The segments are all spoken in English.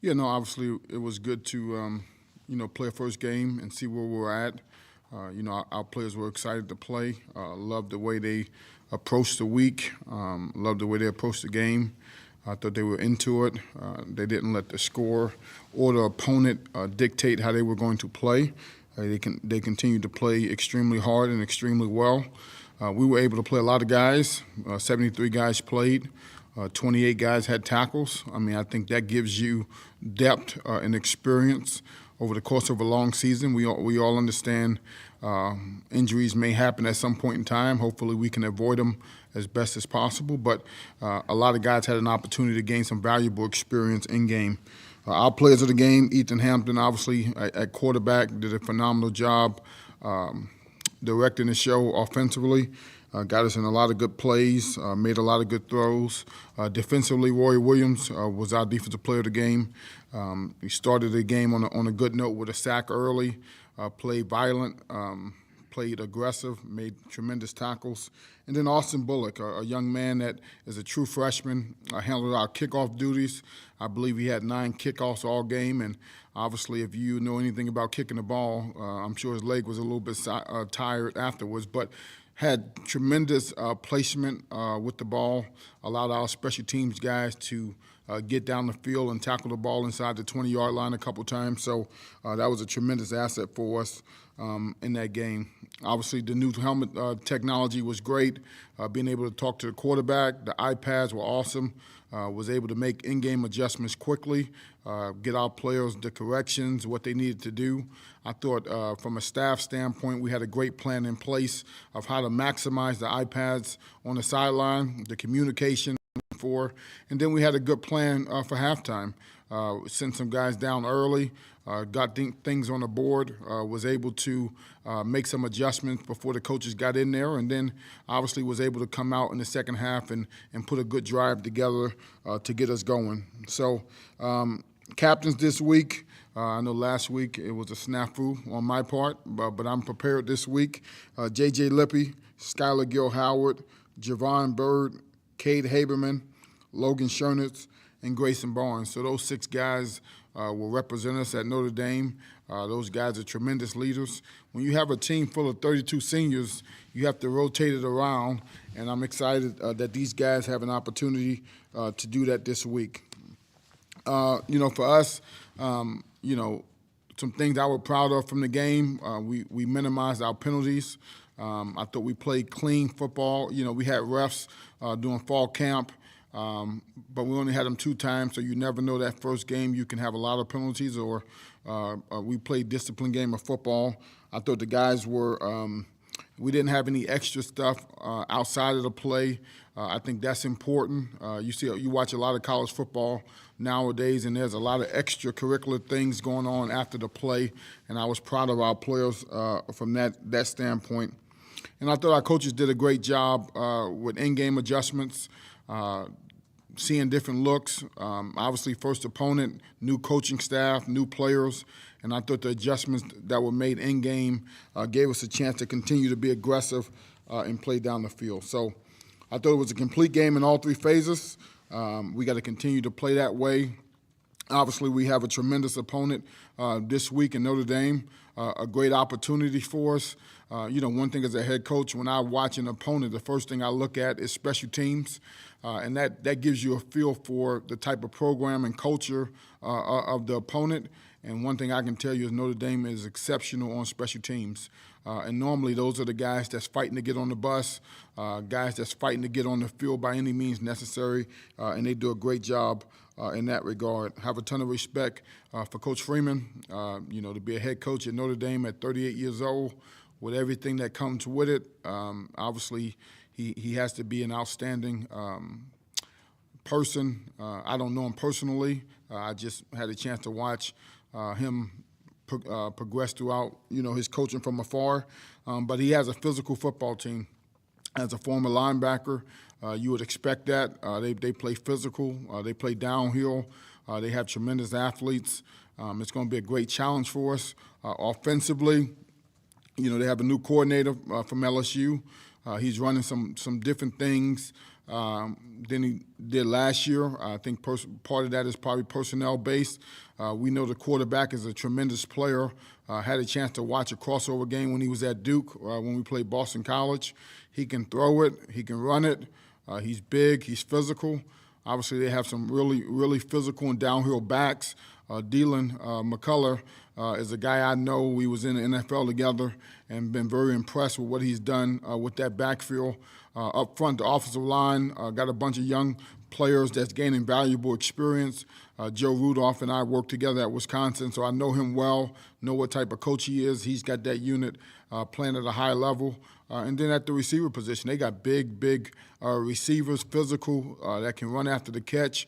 Yeah, no, obviously it was good to, play a first game and see where we're at. Our players were excited to play. Loved the way they approached the week. Loved the way they approached the game. I thought they were into it. They didn't let the score or the opponent dictate how they were going to play. They continued to play extremely hard and extremely well. We were able to play a lot of guys. 73 guys played. 28 guys had tackles. I mean, I think that gives you depth and experience over the course of a long season. We all understand injuries may happen at some point in time. Hopefully we can avoid them as best as possible. But a lot of guys had an opportunity to gain some valuable experience in game. Our players of the game, Ethan Hampton, obviously at quarterback, did a phenomenal job directing the show offensively. Got us in a lot of good plays, made a lot of good throws. Defensively, Roy Williams was our defensive player of the game. He started the game on a good note with a sack early, played violent, played aggressive, made tremendous tackles. And then Austin Bullock, a young man that is a true freshman, handled our kickoff duties. I believe he had 9 kickoffs all game, and obviously if you know anything about kicking the ball, I'm sure his leg was a little bit tired afterwards, but had tremendous placement with the ball, allowed our special teams guys to get down the field and tackle the ball inside the 20-yard line a couple times. So that was a tremendous asset for us in that game. Obviously, the new helmet technology was great. Being able to talk to the quarterback, the iPads were awesome. Was able to make in-game adjustments quickly, get our players the corrections, what they needed to do. I thought from a staff standpoint, we had a great plan in place of how to maximize the iPads on the sideline, the communication and then we had a good plan for halftime. Sent some guys down early, got things on the board, was able to make some adjustments before the coaches got in there, and then obviously was able to come out in the second half and put a good drive together to get us going. So captains this week, I know last week it was a snafu on my part, but I'm prepared this week. J.J. Lippy, Skylar Gill-Howard, Javon Bird, Cade Haberman, Logan Schernitz, and Grayson Barnes. So those 6 guys will represent us at Notre Dame. Those guys are tremendous leaders. When you have a team full of 32 seniors, you have to rotate it around, and I'm excited that these guys have an opportunity to do that this week. For us, some things I was proud of from the game, we minimized our penalties. I thought we played clean football. We had refs doing fall camp, but we only had them 2 times, so you never know that first game you can have a lot of penalties or we played disciplined game of football. I thought the guys were we didn't have any extra stuff outside of the play. I think that's important. You watch a lot of college football nowadays, and there's a lot of extracurricular things going on after the play, and I was proud of our players from that standpoint. And I thought our coaches did a great job with in-game adjustments, seeing different looks. Obviously, first opponent, new coaching staff, new players, and I thought the adjustments that were made in-game gave us a chance to continue to be aggressive and play down the field. So I thought it was a complete game in all 3 phases. We got to continue to play that way. Obviously, we have a tremendous opponent this week in Notre Dame, a great opportunity for us. One thing as a head coach, when I watch an opponent, the first thing I look at is special teams, and that gives you a feel for the type of program and culture of the opponent. And one thing I can tell you is Notre Dame is exceptional on special teams. And normally those are the guys that's fighting to get on the bus, guys that's fighting to get on the field by any means necessary, and they do a great job in that regard. Have a ton of respect for Coach Freeman, to be a head coach at Notre Dame at 38 years old with everything that comes with it. Obviously, he has to be an outstanding person. I don't know him personally. I just had a chance to watch him progress throughout, his coaching from afar. But he has a physical football team. As a former linebacker, you would expect that. They play physical. They play downhill. They have tremendous athletes. It's going to be a great challenge for us. Offensively, they have a new coordinator from LSU. He's running some different things than he did last year. I think part of that is probably personnel-based. We know the quarterback is a tremendous player. Had a chance to watch a crossover game when he was at Duke, when we played Boston College. He can throw it. He can run it. He's big. He's physical. Obviously, they have some really, really physical and downhill backs. Dylan McCullough is a guy I know. We was in the NFL together and been very impressed with what he's done with that backfield. Up front, the offensive line got a bunch of young players that's gaining valuable experience. Joe Rudolph and I worked together at Wisconsin, so I know him well, know what type of coach he is. He's got that unit playing at a high level. And then at the receiver position, they got big receivers, physical, that can run after the catch.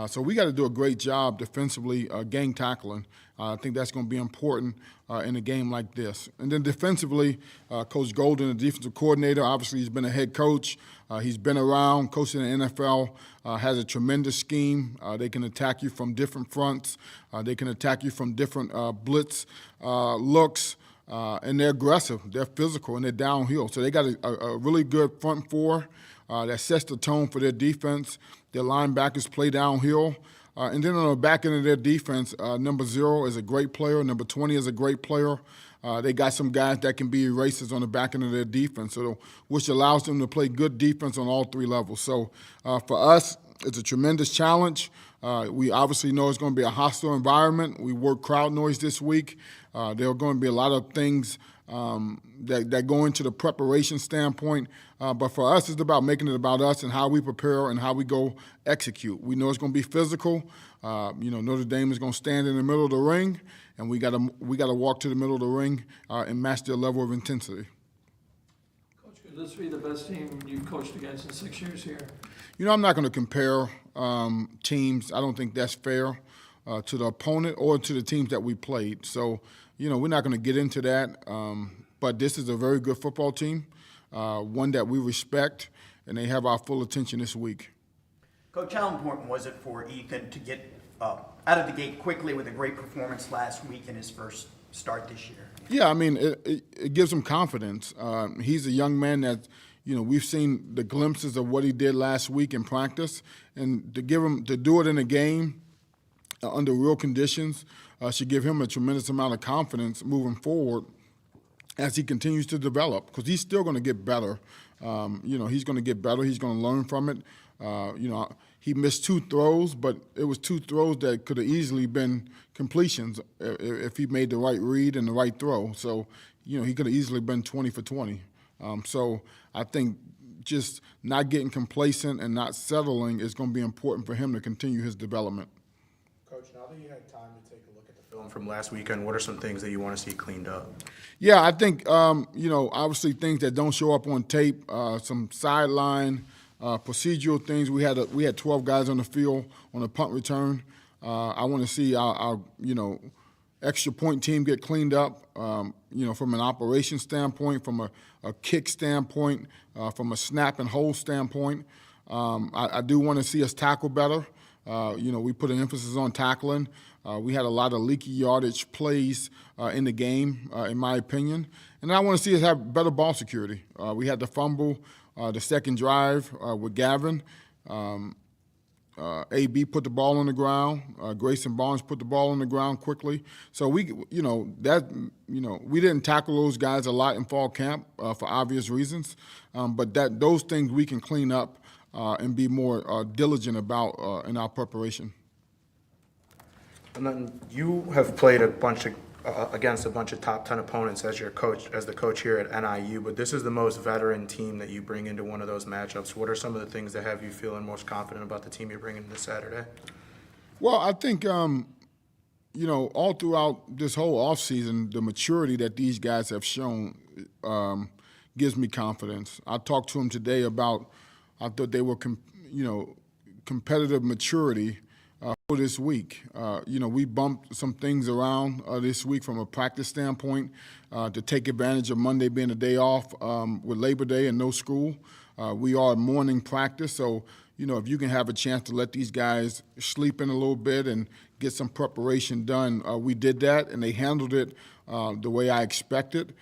So we got to do a great job defensively, gang tackling. I think that's going to be important in a game like this. And then defensively, Coach Golden, the defensive coordinator, obviously he's been a head coach. He's been around, coaching in the NFL, has a tremendous scheme. They can attack you from different fronts. They can attack you from different blitz looks. And they're aggressive, they're physical, and they're downhill. So they got a really good front four that sets the tone for their defense. Their linebackers play downhill. And then on the back end of their defense, number 0 is a great player. Number 20 is a great player. They got some guys that can be erasers on the back end of their defense, which allows them to play good defense on all 3 levels. So for us, it's a tremendous challenge. We obviously know it's going to be a hostile environment. We worked crowd noise this week. There are going to be a lot of things that go into the preparation standpoint. But for us, it's about making it about us and how we prepare and how we go execute. We know it's going to be physical. Notre Dame is going to stand in the middle of the ring, and we got to walk to the middle of the ring and match their level of intensity. Coach, could this be the best team you've coached against in 6 years here? I'm not going to compare teams. I don't think that's fair to the opponent or to the teams that we played. So, we're not going to get into that. But this is a very good football team, one that we respect, and they have our full attention this week. Coach, how important was it for Ethan to get out of the gate quickly with a great performance last week in his first start this year? Yeah, it gives him confidence. He's a young man that, we've seen the glimpses of what he did last week in practice, and to do it in a game under real conditions should give him a tremendous amount of confidence moving forward as he continues to develop, because he's still going to get better. He's going to get better. He's going to learn from it. He missed 2 throws, but it was 2 throws that could have easily been completions if he made the right read and the right throw. So, he could have easily been 20 for 20. So I think just not getting complacent and not settling is going to be important for him to continue his development. Coach, now that you had time to take a look at the film from last weekend, what are some things that you want to see cleaned up? Yeah, I think, obviously things that don't show up on tape, some sideline procedural things. We had 12 guys on the field on a punt return. I want to see our extra point team get cleaned up, from an operation standpoint, from a kick standpoint, from a snap and hold standpoint. I do want to see us tackle better. We put an emphasis on tackling. We had a lot of leaky yardage plays in the game, in my opinion. And I want to see us have better ball security. We had the fumble, the second drive with Gavin. AB put the ball on the ground. Grayson Barnes put the ball on the ground quickly. So we didn't tackle those guys a lot in fall camp for obvious reasons. But those things we can clean up and be more diligent about in our preparation. And then you have played against a bunch of top 10 opponents as the coach here at NIU, but this is the most veteran team that you bring into one of those matchups. What are some of the things that have you feeling most confident about the team you're bringing this Saturday? Well, I think, all throughout this whole offseason, the maturity that these guys have shown gives me confidence. I talked to them today about, I thought they were, competitive maturity for this week. We bumped some things around this week from a practice standpoint to take advantage of Monday being a day off with Labor Day and no school. We are morning practice, so, if you can have a chance to let these guys sleep in a little bit and get some preparation done, we did that, and they handled it the way I expected.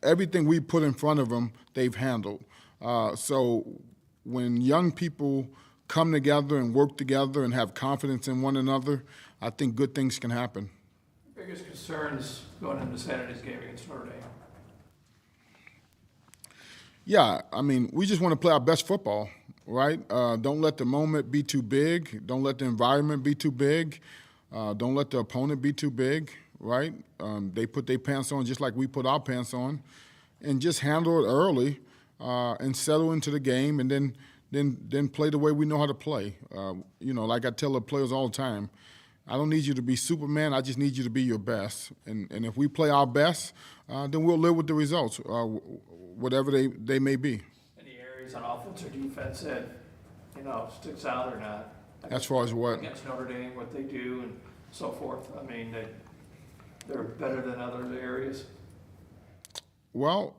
Everything we put in front of them, they've handled. So when young people come together and work together and have confidence in one another, I think good things can happen. Biggest concerns going into Saturday's game against Notre Dame? Yeah, I mean, we just want to play our best football, right? Don't let the moment be too big. Don't let the environment be too big. Don't let the opponent be too big, right? They put their pants on just like we put our pants on, and just handle it early and settle into the game, and then play the way we know how to play. Like I tell the players all the time, I don't need you to be Superman. I just need you to be your best. And if we play our best, then we'll live with the results, whatever they may be. Any areas on offense or defense that, sticks out or not? As far as what? Against Notre Dame, what they do and so forth. I mean, they're better than other areas. Well,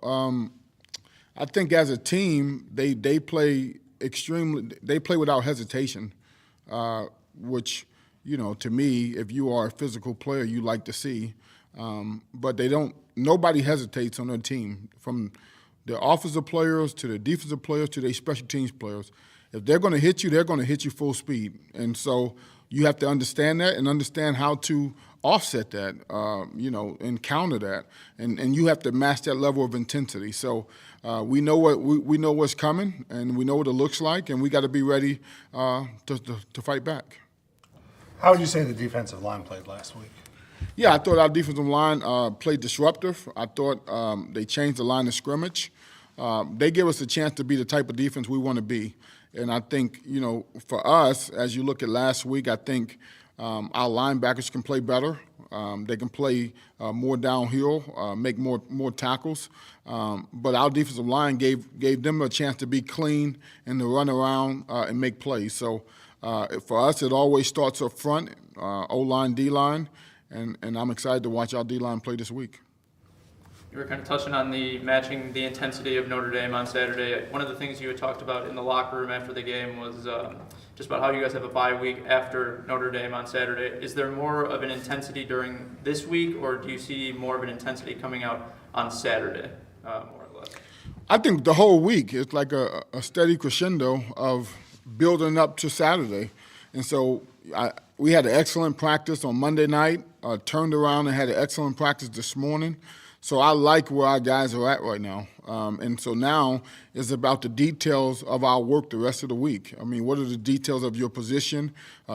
I think as a team, they play without hesitation, which, to me, if you are a physical player, you like to see. But nobody hesitates on their team, from the offensive players to the defensive players to the special teams players. If they're going to hit you, they're going to hit you full speed. And so you have to understand that and understand how to offset that, and counter that. And you have to match that level of intensity. So we know what's coming, and we know what it looks like, and we got to be ready to fight back. How would you say the defensive line played last week? Yeah, I thought our defensive line played disruptive. I thought they changed the line of scrimmage. They give us a chance to be the type of defense we want to be. And I think, for us, as you look at last week, I think our linebackers can play better. They can play more downhill, make more tackles. But our defensive line gave them a chance to be clean and to run around and make plays. So for us, it always starts up front, O-line, D-line, and I'm excited to watch our D-line play this week. You were kind of touching on matching the intensity of Notre Dame on Saturday. One of the things you had talked about in the locker room after the game was just about how you guys have a bye week after Notre Dame on Saturday. Is there more of an intensity during this week, or do you see more of an intensity coming out on Saturday, more or less? I think the whole week is like a steady crescendo of building up to Saturday. And so we had an excellent practice on Monday night, turned around and had an excellent practice this morning. So I like where our guys are at right now. And so now it's about the details of our work the rest of the week. I mean, what are the details of your position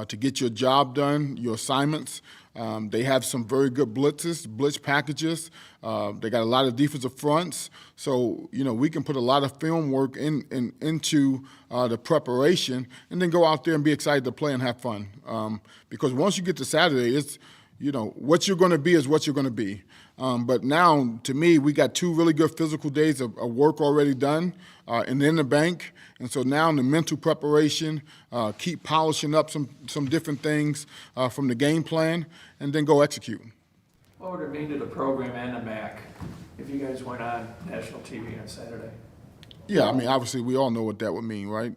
to get your job done, your assignments? They have some very good blitz packages. They got a lot of defensive fronts. So, we can put a lot of film work into the preparation and then go out there and be excited to play and have fun. Because once you get to Saturday, it's, what you're going to be is what you're going to be. But now, to me, we got 2 really good physical days of work already done and in the bank. And so now in the mental preparation, keep polishing up some different things from the game plan, and then go execute. What would it mean to the program and the MAC if you guys went on national TV on Saturday? Yeah, I mean, obviously we all know what that would mean, right?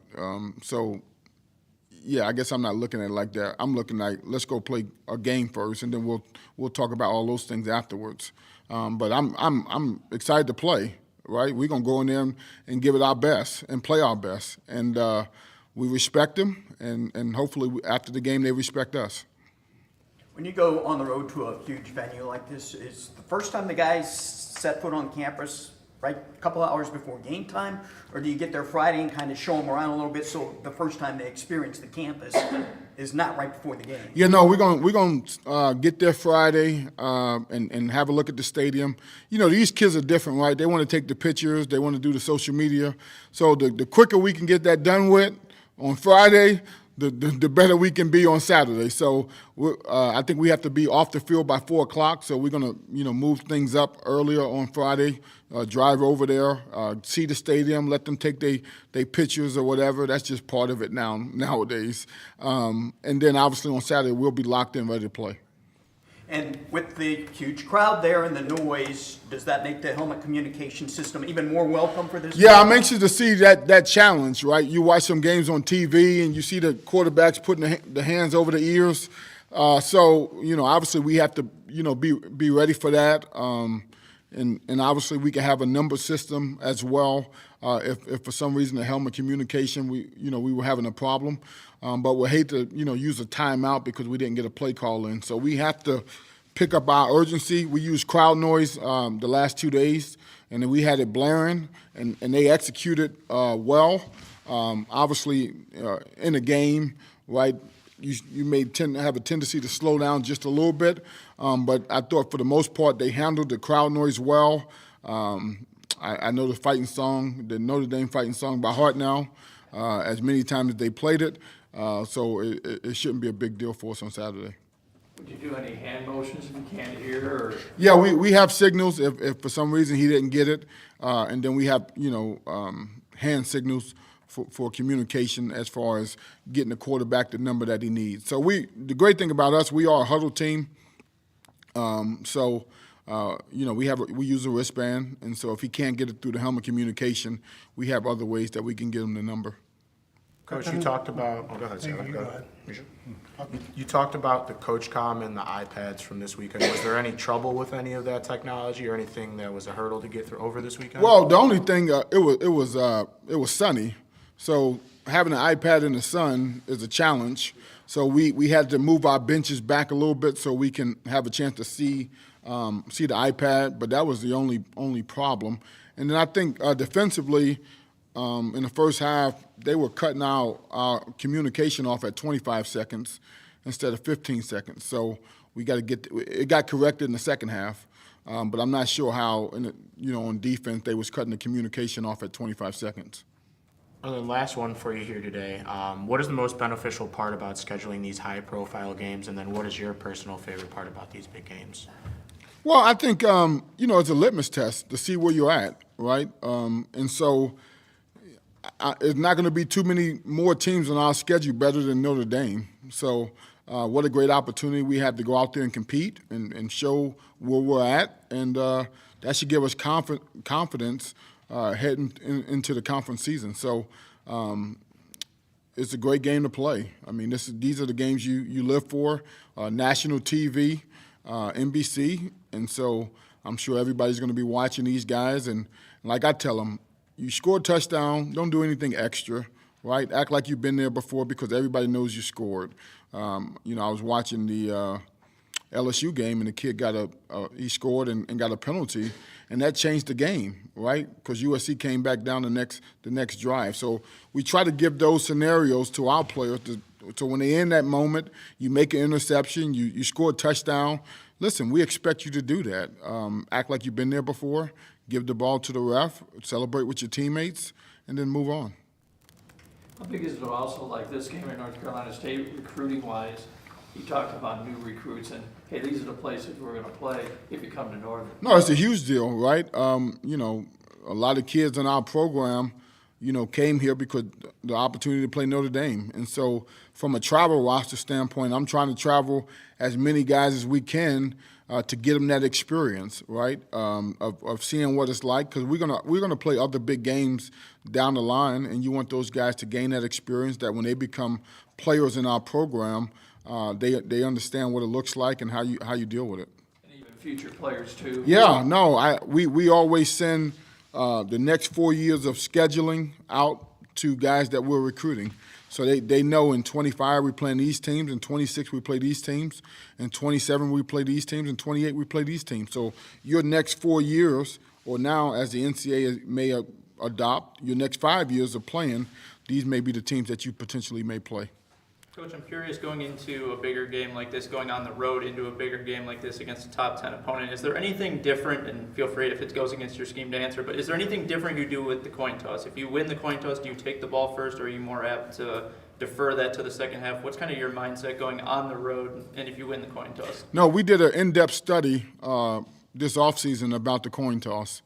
Yeah, I guess I'm not looking at it like that. I'm looking like, let's go play a game first, and then we'll talk about all those things afterwards. But I'm excited to play, right? We're gonna go in there and give it our best and play our best, and we respect them, and hopefully after the game they respect us. When you go on the road to a huge venue like this, is the first time the guys set foot on campus right a couple of hours before game time, or do you get there Friday and kind of show them around a little bit so the first time they experience the campus is not right before the game? Yeah, no, we're gonna get there Friday and have a look at the stadium. These kids are different, right? They want to take the pictures, they want to do the social media. So the quicker we can get that done with on Friday, the better we can be on Saturday. So I think we have to be off the field by 4 o'clock. So we're gonna move things up earlier on Friday. Drive over there, see the stadium, let them take they pictures or whatever. That's just part of it nowadays. And then obviously on Saturday we'll be locked in, ready to play. And with the huge crowd there and the noise, does that make the helmet communication system even more welcome for this? Yeah, I'm anxious to see that challenge, right? You watch some games on TV and you see the quarterbacks putting the hands over the ears. So, obviously we have to, be ready for that. and obviously we can have a number system as well. If for some reason the helmet communication, we were having a problem, but we hate to, use a timeout because we didn't get a play call in. So we have to pick up our urgency. We used crowd noise the last 2 days, and then we had it blaring, and they executed well. Obviously, in a game, right, you may tend to have a tendency to slow down just a little bit, but I thought for the most part they handled the crowd noise well. I know the Notre Dame fighting song by heart now, as many times as they played it, so it shouldn't be a big deal for us on Saturday. Would you do any hand motions if you can't hear, or? Yeah, we have signals if for some reason he didn't get it, and then we have hand signals for communication as far as getting the quarterback the number that he needs. So the great thing about us, we are a huddle team. We use a wristband, and so if he can't get it through the helmet communication, we have other ways that we can get him the number. Coach, you talked about. Oh, go ahead, Sam. Go ahead. You talked about the Coach Com and the iPads from this weekend. Was there any trouble with any of that technology, or anything that was a hurdle to get through over this weekend? Well, the only thing it was sunny, so having an iPad in the sun is a challenge. So we had to move our benches back a little bit so we can have a chance to see the iPad. But that was the only problem. And then I think defensively, in the first half, they were cutting our communication off at 25 seconds instead of 15 seconds. So we got to it got corrected in the second half, but I'm not sure how on defense they was cutting the communication off at 25 seconds. And then last one for you here today. What is the most beneficial part about scheduling these high-profile games, and then what is your personal favorite part about these big games? Well, I think it's a litmus test to see where you're at, right? And so it's not going to be too many more teams on our schedule better than Notre Dame. So what a great opportunity we have to go out there and compete and show where we're at, and that should give us confidence heading into the conference season. So it's a great game to play. I mean, these are the games you live for, national TV, NBC, and so I'm sure everybody's going to be watching these guys. And like I tell them, you score a touchdown, don't do anything extra, right? Act like you've been there before because everybody knows you scored. I was watching the LSU game, and the kid he scored and got a penalty, and that changed the game, right? Because USC came back down the next drive. So we try to give those scenarios to our players so when they're in that moment, you make an interception, you score a touchdown. Listen, we expect you to do that. Act like you've been there before, give the ball to the ref, celebrate with your teammates, and then move on. How big is it also, like this game in North Carolina State, recruiting-wise? You talked about new recruits, and hey, these are the places we're going to play if you come to Northern. No, it's a huge deal, right? A lot of kids in our program, came here because the opportunity to play Notre Dame. And so from a travel roster standpoint, I'm trying to travel as many guys as we can to get them that experience, right, of seeing what it's like, because we're gonna play other big games down the line, and you want those guys to gain that experience that when they become players in our program, they understand what it looks like and how you deal with it. And even future players too. Yeah, no, we always send the next 4 years of scheduling out to guys that we're recruiting. So they know in 25 we play these teams, in 26 we play these teams, in 27 we play these teams, in 28 we play these teams. So your next 4 years, or now as the NCAA may adopt, your next 5 years of playing, these may be the teams that you potentially may play. Coach, I'm curious, going into a bigger game like this, going on the road into a bigger game like this against a top 10 opponent, is there anything different, and feel free if it goes against your scheme to answer, but is there anything different you do with the coin toss? If you win the coin toss, do you take the ball first, or are you more apt to defer that to the second half? What's kind of your mindset going on the road, and if you win the coin toss? No, we did an in-depth study this offseason about the coin toss.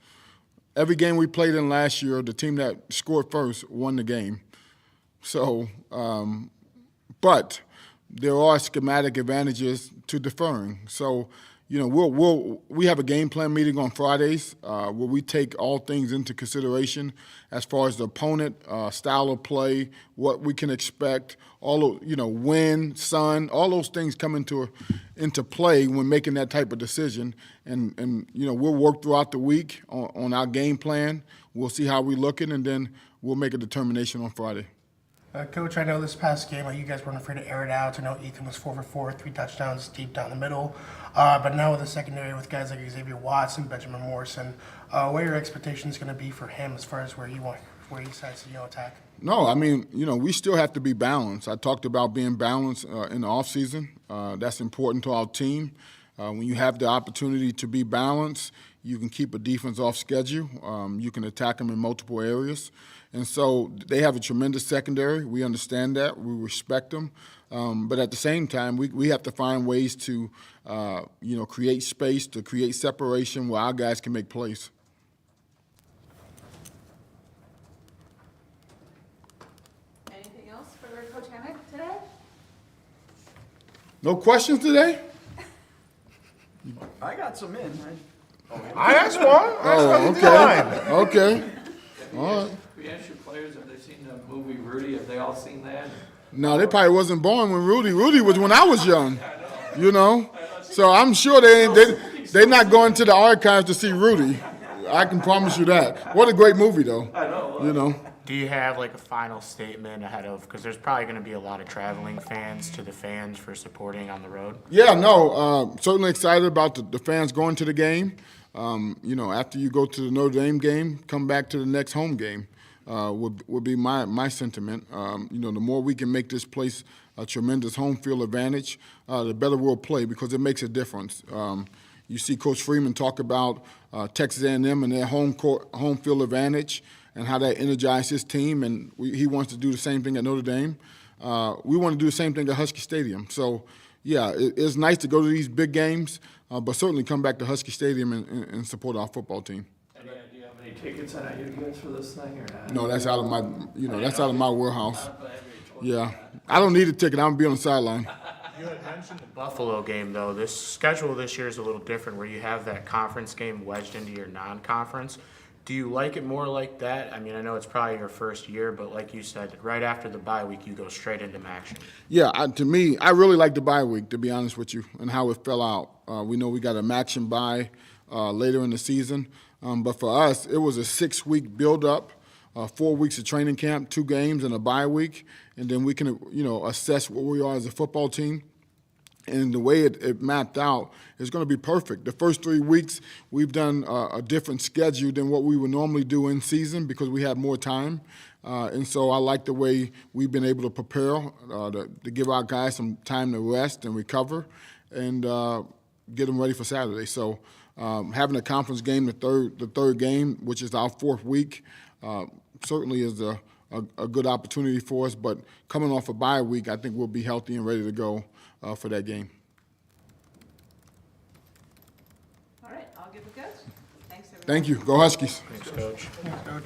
Every game we played in last year, the team that scored first won the game. So, but there are schematic advantages to deferring. So, we have a game plan meeting on Fridays where we take all things into consideration as far as the opponent, style of play, what we can expect, wind, sun, all those things come into play when making that type of decision. And we'll work throughout the week on our game plan. We'll see how we're looking, and then we'll make a determination on Friday. Coach, I know this past game, you guys weren't afraid to air it out. I know Ethan was 4 for 4, 3 touchdowns deep down the middle. But now with the secondary, with guys like Xavier Watson, Benjamin Morrison, what are your expectations going to be for him as far as where he decides to attack? No, I mean, we still have to be balanced. I talked about being balanced in the offseason. That's important to our team. When you have the opportunity to be balanced, you can keep a defense off schedule. You can attack them in multiple areas. And so they have a tremendous secondary. We understand that. We respect them. But at the same time, we have to find ways to, create space, to create separation where our guys can make plays. Anything else for Coach Hammock today? No questions today? I got some in. I asked one. Okay. All right. We asked your players, have they seen the movie Rudy? Have they all seen that? No, they probably wasn't born when Rudy was when I was young, So I'm sure they're not going to the archives to see Rudy. I can promise you that. What a great movie, though. I know. Do you have like a final statement ahead of, because there's probably going to be a lot of traveling fans to the fans for supporting on the road? Yeah, no, certainly excited about the fans going to the game. After you go to the Notre Dame game, come back to the next home game would be my sentiment. The more we can make this place a tremendous home field advantage, the better we'll play because it makes a difference. You see Coach Freeman talk about Texas A&M and their home field advantage and how that energized his team, and he wants to do the same thing at Notre Dame. We want to do the same thing at Husky Stadium. So, yeah, it's nice to go to these big games, but certainly come back to Husky Stadium and support our football team. Any idea how many tickets NIU gets for this thing or not? No, that's out of my warehouse. Yeah, I don't need a ticket. I'm gonna be on the sideline. You had mentioned the Buffalo game, though. This schedule this year is a little different where you have that conference game wedged into your non-conference. Do you like it more like that? I mean, I know it's probably your first year, but like you said, right after the bye week, you go straight into action. Yeah, to me, I really like the bye week, to be honest with you, and how it fell out. We know we got a action bye later in the season, but for us, it was a 6-week build-up, 4 weeks of training camp, 2 games, and a bye week, and then we can, assess where we are as a football team. And the way it mapped out is going to be perfect. The first 3 weeks, we've done a different schedule than what we would normally do in season because we have more time. And so I like the way we've been able to prepare to give our guys some time to rest and recover and get them ready for Saturday. So having a conference game, the third game, which is our 4th week, certainly is a good opportunity for us. But coming off a bye week, I think we'll be healthy and ready to go for that game. All right, I'll give the coach. Thanks, everyone. Thank you. Go Huskies. Thanks, Coach. Thanks, Coach.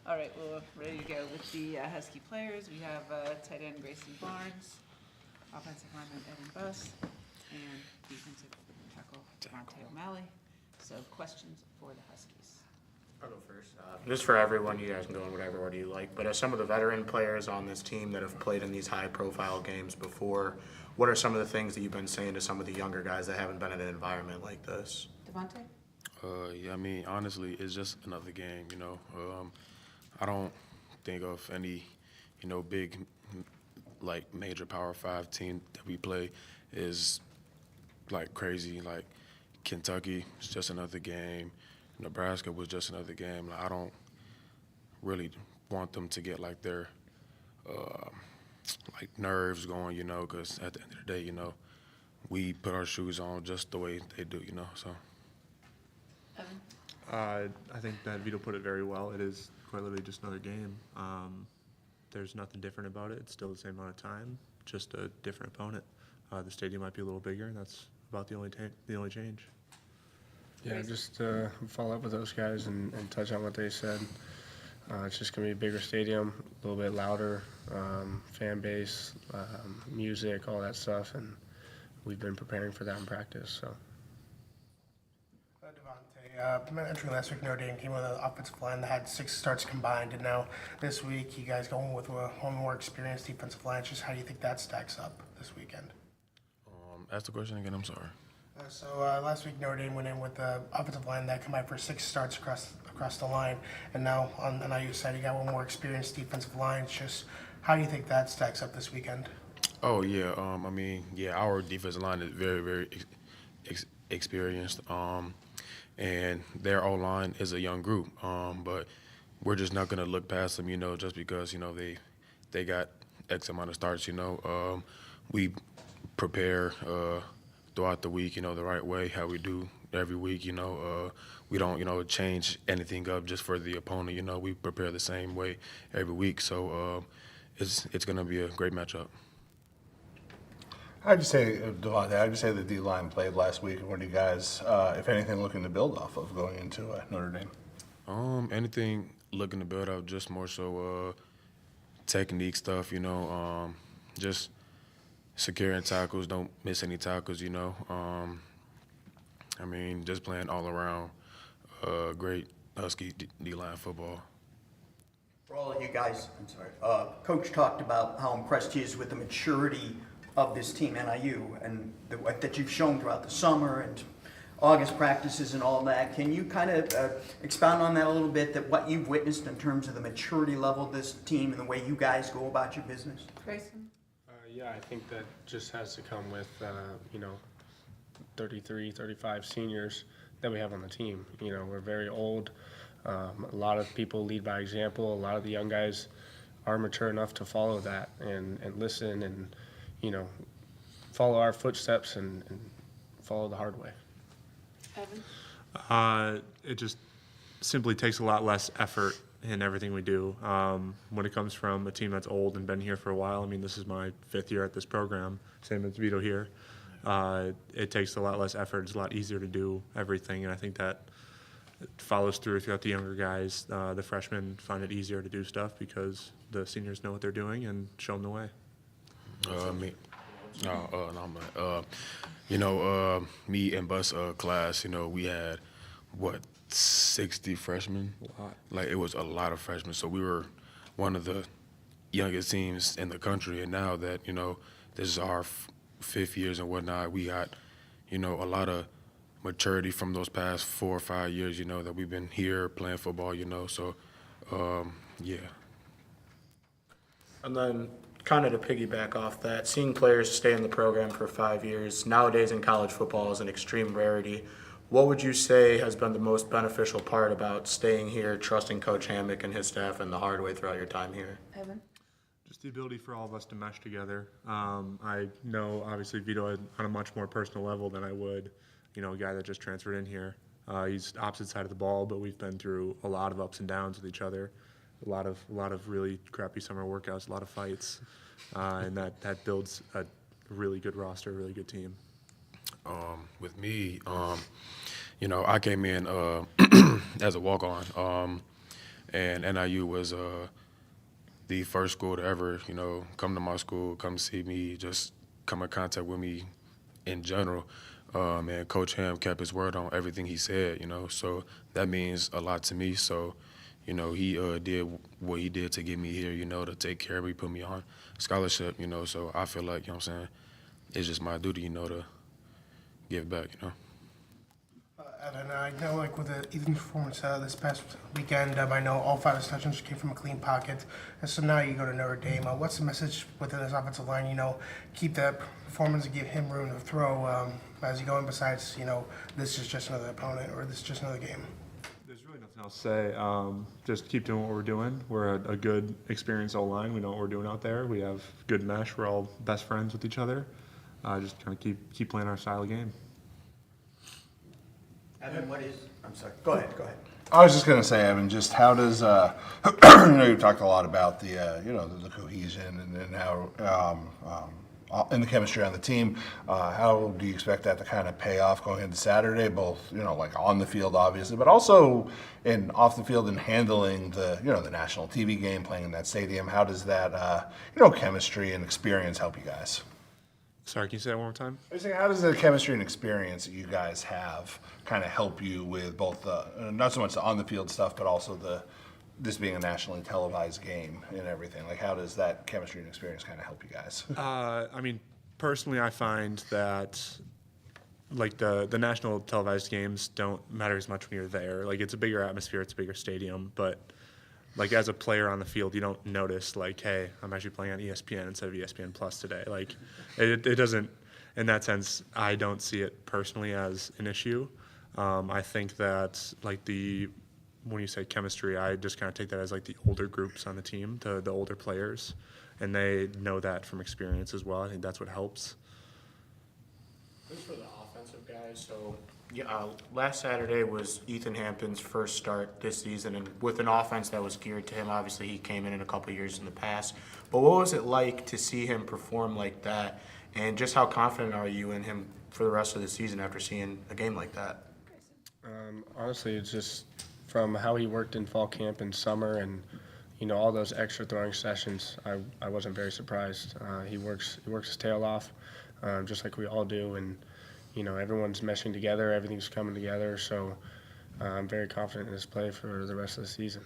All right, we're ready to go with the Husky players. We have tight end Grayson Barnes, offensive lineman Evan Buss, and defensive tackle Devontae O'Malley. So questions for the Huskies. I'll go first. Just for everyone, you guys can go in whatever order you like, but as some of the veteran players on this team that have played in these high-profile games before, what are some of the things that you've been saying to some of the younger guys that haven't been in an environment like this? Devontae? Yeah, I mean, honestly, it's just another game, I don't think of any, big, like, major Power 5 team that we play is, like, crazy. Like, Kentucky is just another game. Nebraska was just another game. Like, I don't really want them to get, like, their, nerves going, because at the end of the day, we put our shoes on just the way they do, so. Evan? I think that Vito put it very well. It is quite literally just another game. There's nothing different about it. It's still the same amount of time, just a different opponent. The stadium might be a little bigger, and that's about the only change. Yeah, just follow up with those guys and touch on what they said. It's just going to be a bigger stadium, a little bit louder, fan base, music, all that stuff, and we've been preparing for that in practice. So. Devontae, entering last week, Notre Dame came with an offensive line that had 6 starts combined, and now this week you guys going with one more experienced defensive line. Just how do you think that stacks up this weekend? Ask the question again, I'm sorry. So last week Notre Dame went in with the offensive line that combined for 6 starts across the line, and now on the NIU side you got one more experienced defensive line. Just how do you think that stacks up this weekend? Oh, yeah. Our defensive line is very, very experienced, and their O-line is a young group, but we're just not going to look past them, just because, they got X amount of starts, We prepare throughout the week, the right way, how we do every week, we don't, change anything up just for the opponent, we prepare the same way every week, so it's going to be a great matchup. I'd just say, Devontae, the D-line played last week. What are you guys, if anything, looking to build off of going into Notre Dame? Anything looking to build up, just more so technique stuff, just securing tackles, don't miss any tackles, just playing all around great Husky D-line football. For all of you guys, Coach talked about how impressed he is with the maturity of this team, NIU, and that you've shown throughout the summer and August practices and all that. Can you kind of expound on that a little bit, that what you've witnessed in terms of the maturity level of this team and the way you guys go about your business? Grayson? Yeah, I think that just has to come with, 33, 35 seniors that we have on the team. We're very old. A lot of people lead by example. A lot of the young guys are mature enough to follow that and listen and, follow our footsteps and follow the hard way. Evan? It just simply takes a lot less effort in everything we do. When it comes from a team that's old and been here for a while, this is my 5th year at this program, same as Vito here. It takes a lot less effort. It's a lot easier to do everything, and I think that follows through throughout the younger guys. The freshmen find it easier to do stuff because the seniors know what they're doing and show them the way. Me and Bus class, we had, 60 freshmen? A lot. Like, it was a lot of freshmen. So we were one of the youngest teams in the country. And now that, this is our 5th years and whatnot, we got, a lot of maturity from those past 4 or 5 years, that we've been here playing football, So, yeah. And then, kind of to piggyback off that, seeing players stay in the program for 5 years nowadays in college football is an extreme rarity. What would you say has been the most beneficial part about staying here, trusting Coach Hammock and his staff, and the hard way throughout your time here? Evan? Just the ability for all of us to mesh together. I know, obviously, Vito on a much more personal level than I would, a guy that just transferred in here. He's opposite side of the ball, but we've been through a lot of ups and downs with each other. A lot of really crappy summer workouts, a lot of fights, and that builds a really good roster, a really good team. With me, I came in as a walk-on, and NIU was the first school to ever, come to my school, come see me, just come in contact with me in general. And Coach Ham kept his word on everything he said, so that means a lot to me. So, he did what he did to get me here, to take care of me, put me on scholarship, so I feel like, it's just my duty, to give back, And then I know, like, with Ethan's performance this past weekend, I know all 5 of his touchdowns came from a clean pocket. And so now you go to Notre Dame. What's the message within this offensive line? Keep that performance and give him room to throw as you go in. Besides, this is just another opponent or this is just another game. There's really nothing else to say. Just keep doing what we're doing. We're a good, experienced O-line. We know what we're doing out there. We have good mesh. We're all best friends with each other. Just kind of keep playing our style of game. Evan, I'm sorry, go ahead. I was just going to say, Evan, just how does you've talked a lot about the the cohesion and how and the chemistry on the team. How do you expect that to kind of pay off going into Saturday, both like on the field obviously, but also off the field and handling the the national TV game, playing in that stadium? How does that chemistry and experience help you guys? Sorry, can you say that one more time? I was saying, how does the chemistry and experience that you guys have kind of help you with both not so much the on the field stuff, but also this being a nationally televised game and everything? Like, how does that chemistry and experience kind of help you guys? I mean, personally, I find that like the national televised games don't matter as much when you're there. Like, it's a bigger atmosphere, it's a bigger stadium, but like as a player on the field, you don't notice like, hey, I'm actually playing on ESPN instead of ESPN Plus today. Like, it doesn't. In that sense, I don't see it personally as an issue. I think that like when you say chemistry, I just kind of take that as like the older groups on the team, the older players, and they know that from experience as well. I think that's what helps. Just for the offensive guys, so last Saturday was Ethan Hampton's first start this season, and with an offense that was geared to him. Obviously, he came in a couple of years in the past. But what was it like to see him perform like that, and just how confident are you in him for the rest of the season after seeing a game like that? Honestly, it's just from how he worked in fall camp and summer and all those extra throwing sessions, I wasn't very surprised. He works his tail off, just like we all do, and everyone's meshing together, everything's coming together, so I'm very confident in his play for the rest of the season.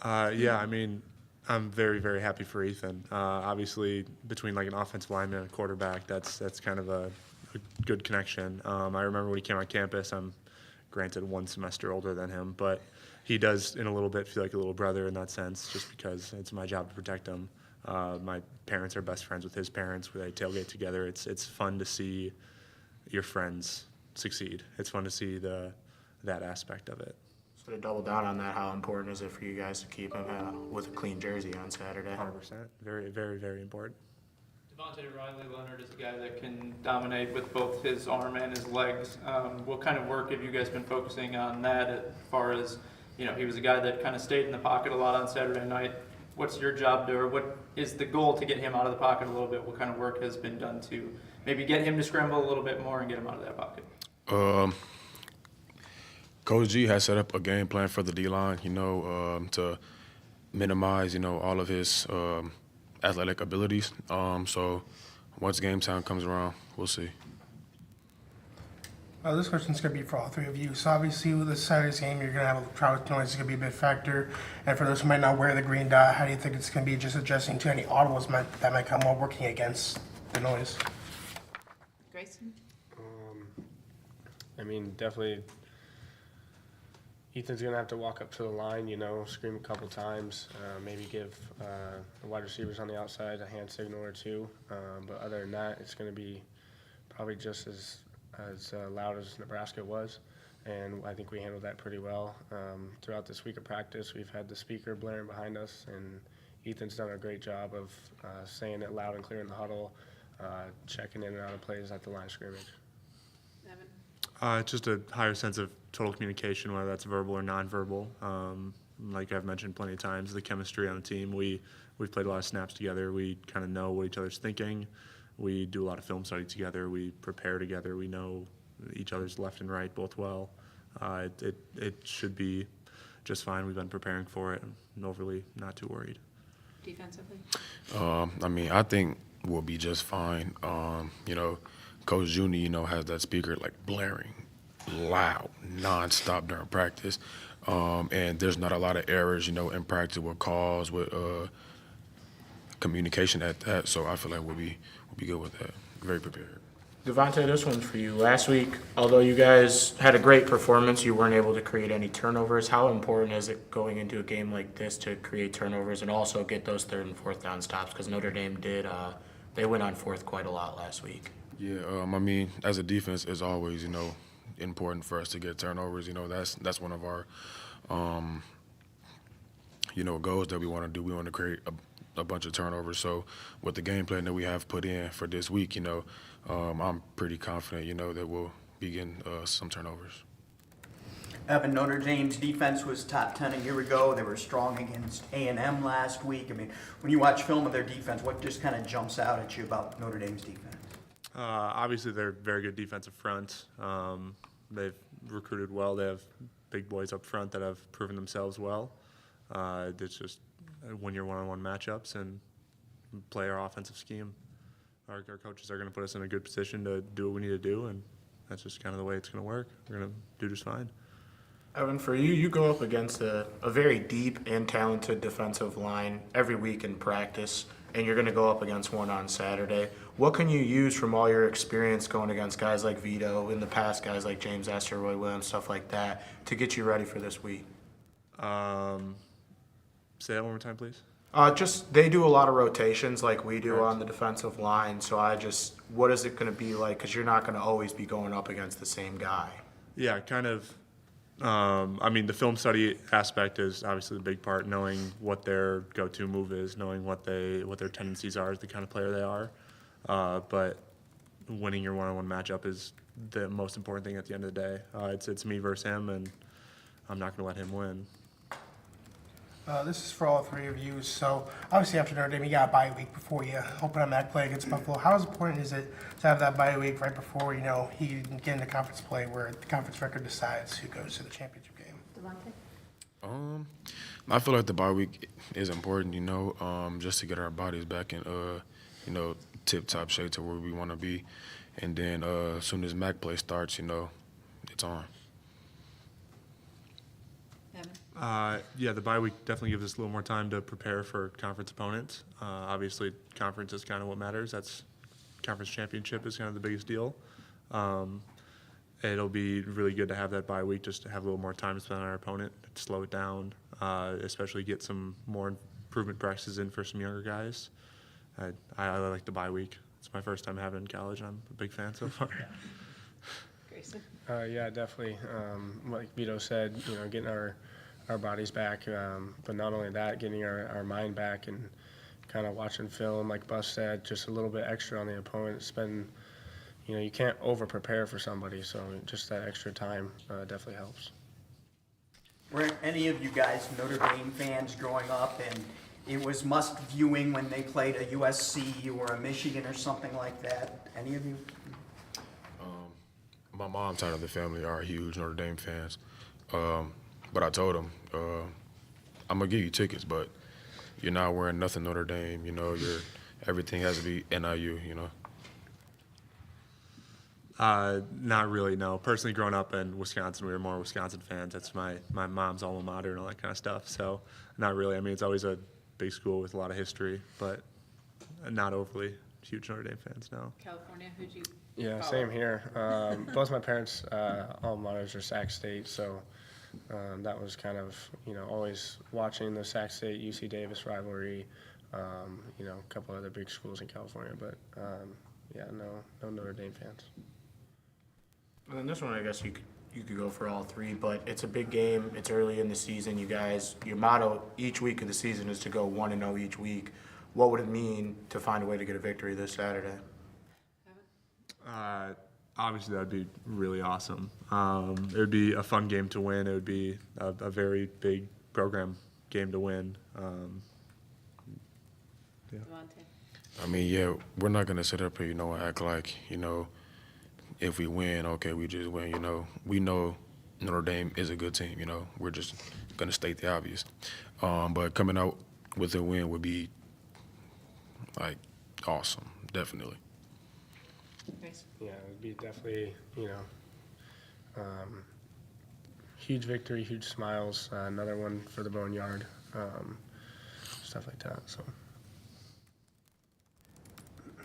Yeah, I mean, I'm very, very happy for Ethan. Obviously, between like an offensive lineman and a quarterback, that's kind of a good connection. I remember when he came on campus, I'm granted 1 semester older than him, but he does in a little bit feel like a little brother in that sense, just because it's my job to protect him. My parents are best friends with his parents. They tailgate together. It's fun to see your friends succeed. It's fun to see that aspect of it. So to double down on that, how important is it for you guys to keep him with a clean jersey on Saturday? 100%. Very, very, very important. Devontae Riley Leonard is a guy that can dominate with both his arm and his legs. What kind of work have you guys been focusing on that as far as, he was a guy that kind of stayed in the pocket a lot on Saturday night. What's your job or what is the goal to get him out of the pocket a little bit? What kind of work has been done to maybe get him to scramble a little bit more and get him out of that pocket? Coach G has set up a game plan for the D-line, to minimize, all of his athletic abilities. So once game time comes around, we'll see. This question's going to be for all 3 of you. So obviously with this Saturday's game, you're going to have a crowd noise. It's going to be a big factor. And for those who might not wear the green dot, how do you think it's going to be just adjusting to any audibles that might come while working against the noise? Grayson? I mean, definitely Ethan's going to have to walk up to the line, scream a couple times, maybe give the wide receivers on the outside a hand signal or 2. But other than that, it's going to be probably just as loud as Nebraska was, and I think we handled that pretty well. Throughout this week of practice, we've had the speaker blaring behind us, and Ethan's done a great job of saying it loud and clear in the huddle, checking in and out of plays at the line of scrimmage. Evan? It's just a higher sense of total communication, whether that's verbal or nonverbal. Like I've mentioned plenty of times, the chemistry on the team, we've played a lot of snaps together. We kind of know what each other's thinking. We do a lot of film study together. We prepare together. We know each other's left and right both well. It should be just fine. We've been preparing for it and overly not too worried. Defensively? I think we'll be just fine. Coach Juni, has that speaker like blaring loud, nonstop during practice. And there's not a lot of errors, in practice with calls, with communication at that. So I feel like we'll be good with that. Very prepared. Devontae, this one's for you. Last week, although you guys had a great performance, you weren't able to create any turnovers. How important is it going into a game like this to create turnovers and also get those third and fourth down stops? Because Notre Dame did, they went on fourth quite a lot last week. Yeah, I mean, as a defense, it's always, you know, important for us to get turnovers. You know, that's one of our, you know, goals that we want to do. We want to create a bunch of turnovers. So with the game plan that we have put in for this week, you know, I'm pretty confident, you know, that we'll be getting some turnovers. Evan, Notre Dame's defense was top 10 a year ago. They were strong against A&M last week. I mean, when you watch film of their defense, what just kind of jumps out at you about Notre Dame's defense? Obviously, they're very good defensive front. They've recruited well. They have big boys up front that have proven themselves well. It's just win your one-on-one matchups and play our offensive scheme. Our coaches are going to put us in a good position to do what we need to do, and that's just kind of the way it's going to work. We're going to do just fine. Evan, for you, you go up against a very deep and talented defensive line every week in practice, and you're going to go up against one on Saturday. What can you use from all your experience going against guys like Vito, in the past guys like James Esther, Roy Williams, stuff like that, to get you ready for this week? Say that one more time, please. Just they do a lot of rotations like we do on the defensive line. So what is it going to be like? Because you're not going to always be going up against the same guy. Yeah, kind of. I mean, the film study aspect is obviously the big part, knowing what their go-to move is, knowing what their tendencies are, the kind of player they are. But winning your one-on-one matchup is the most important thing at the end of the day. It's me versus him, and I'm not going to let him win. This is for all three of you. So obviously after Notre Dame, you got a bye week before you open up that play against Buffalo. How important is it to have that bye week right before, you know, you get into conference play where the conference record decides who goes to the championship game? Devontae? I feel like the bye week is important, you know, just to get our bodies back in, you know, tip-top shape to where we want to be. And then as soon as MAC play starts, you know, it's on. Yeah, the bye week definitely gives us a little more time to prepare for conference opponents. Obviously, conference is kind of what matters. That's conference championship is kind of the biggest deal. It'll be really good to have that bye week just to have a little more time to spend on our opponent, to slow it down, especially get some more improvement practices in for some younger guys. I like the bye week. It's my first time having it in college. I'm a big fan so far. Grayson? Yeah, definitely. Like Vito said, you know, getting our bodies back, but not only that, getting our mind back and kind of watching film, like Bus said, just a little bit extra on the opponent. You know, you can't over-prepare for somebody, so just that extra time definitely helps. Were any of you guys Notre Dame fans growing up and it was must viewing when they played a USC or a Michigan or something like that? Any of you? My mom's side of the family are huge Notre Dame fans. But I told them, I'm going to give you tickets, but you're not wearing nothing Notre Dame. You know, everything has to be NIU, you know. Not really, no. Personally, growing up in Wisconsin, we were more Wisconsin fans. That's my mom's alma mater and all that kind of stuff. So not really. I mean, it's always a big school with a lot of history, but not overly huge Notre Dame fans, no. California, who'd you Yeah, follow? same here. Both my parents' alma maters are Sac State, so that was kind of, you know, always watching the Sac State UC Davis rivalry. You know, a couple other big schools in California, but yeah, no Notre Dame fans. And then this one, I guess you could go for all three, but it's a big game. It's early in the season. You guys, your motto each week of the season is to go 1-0 each week. What would it mean to find a way to get a victory this Saturday? Obviously, that would be really awesome. It would be a fun game to win. It would be a very big program game to win. Yeah. Devontae? I mean, yeah, we're not going to sit up here, you know, and act like, you know, if we win, okay, we just win, you know. We know Notre Dame is a good team, you know. We're just going to state the obvious. But coming out with a win would be, like, awesome, definitely. Grayson? Yeah, it would be definitely, you know, huge victory, huge smiles, another one for the Boneyard, stuff like that, so.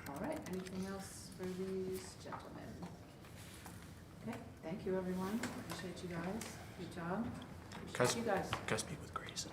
All right, anything else for these gentlemen? Thank you, everyone. Appreciate you guys. Good job. Guys- Appreciate you guys. Gotta speak with Grayson.